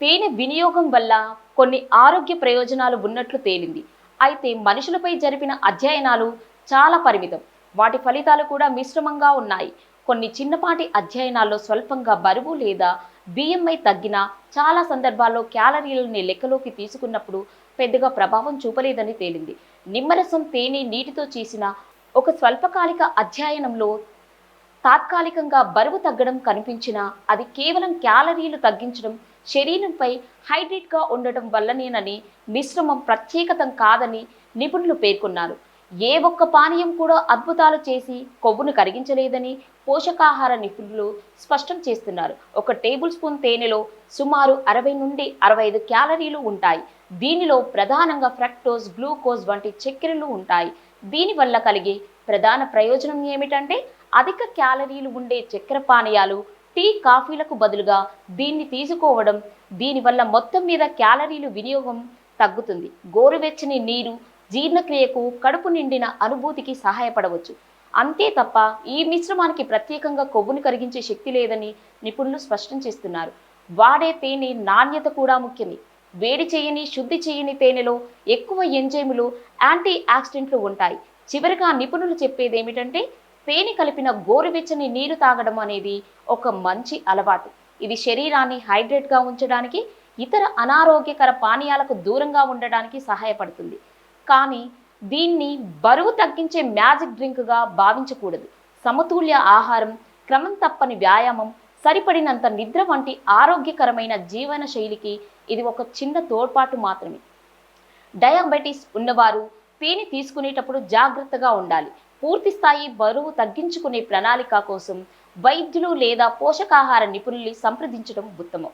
తేనె వినియోగం వల్ల కొన్ని ఆరోగ్య ప్రయోజనాలు ఉన్నట్లు తేలింది. అయితే మనుషులపై జరిపిన అధ్యయనాలు చాలా పరిమితం. వాటి ఫలితాలు కూడా మిశ్రమంగా ఉన్నాయి. కొన్ని చిన్నపాటి అధ్యయనాల్లో స్వల్పంగా బరువు లేదా బిఎంఐ తగ్గిన చాలా సందర్భాల్లో క్యాలరీలని లెక్కలోకి తీసుకున్నప్పుడు పెద్దగా ప్రభావం చూపలేదని తేలింది. నిమ్మరసం, తేనె, నీటితో చేసిన ఒక స్వల్పకాలిక అధ్యయనంలో తాత్కాలికంగా బరువు తగ్గడం కనిపించినా అది కేవలం క్యాలరీలు తగ్గించడం, శరీరంపై హైడ్రేట్గా ఉండటం వల్లనేనని, మిశ్రమం ప్రత్యేకతం కాదని నిపుణులు పేర్కొన్నారు. ఏ ఒక్క పానీయం కూడా అద్భుతాలు చేసి కొవ్వును కరిగించలేదని పోషకాహార నిపుణులు స్పష్టం చేస్తున్నారు. ఒక టేబుల్ స్పూన్ తేనెలో సుమారు 60 నుండి 65 క్యాలరీలు ఉంటాయి. దీనిలో ప్రధానంగా ఫ్రక్టోజ్, గ్లూకోజ్ వంటి చక్కెరలు ఉంటాయి. దీనివల్ల కలిగే ప్రధాన ప్రయోజనం ఏమిటంటే అధిక క్యాలరీలు ఉండే చక్కెర పానీయాలు, టీ, కాఫీలకు బదులుగా దీన్ని తీసుకోవడం. దీనివల్ల మొత్తం మీద క్యాలరీలు వినియోగం తగ్గుతుంది. గోరువెచ్చని నీరు జీర్ణక్రియకు, కడుపు నిండిన అనుభూతికి సహాయపడవచ్చు. అంతే తప్ప ఈ మిశ్రమానికి ప్రత్యేకంగా కొవ్వును కరిగించే శక్తి లేదని నిపుణులు స్పష్టం చేస్తున్నారు. వాడే తేనె నాణ్యత కూడా ముఖ్యమే. వేడి చేయని, శుద్ధి చేయని తేనెలో ఎక్కువ ఎంజైములు, యాంటీ ఆక్సిడెంట్లు ఉంటాయి. చివరిగా నిపుణులు చెప్పేది ఏమిటంటే తేనె కలిపిన గోరువెచ్చని నీరు తాగడం అనేది ఒక మంచి అలవాటు. ఇది శరీరాన్ని హైడ్రేట్గా ఉంచడానికి, ఇతర అనారోగ్యకర పానీయాలకు దూరంగా ఉండడానికి సహాయపడుతుంది. కానీ దీన్ని బరువు తగ్గించే మ్యాజిక్ డ్రింక్గా భావించకూడదు. సమతుల్య ఆహారం, క్రమం తప్పని వ్యాయామం, సరిపడినంత నిద్ర వంటి ఆరోగ్యకరమైన జీవన శైలికి ఇది ఒక చిన్న తోడ్పాటు మాత్రమే. డయాబెటీస్ ఉన్నవారు తేనె తీసుకునేటప్పుడు జాగ్రత్తగా ఉండాలి. పూర్తి స్థాయి బరువు తగ్గించుకునే ప్రణాళిక కోసం వైద్యులు లేదా పోషకాహార నిపుణుల్ని సంప్రదించడం ఉత్తమం.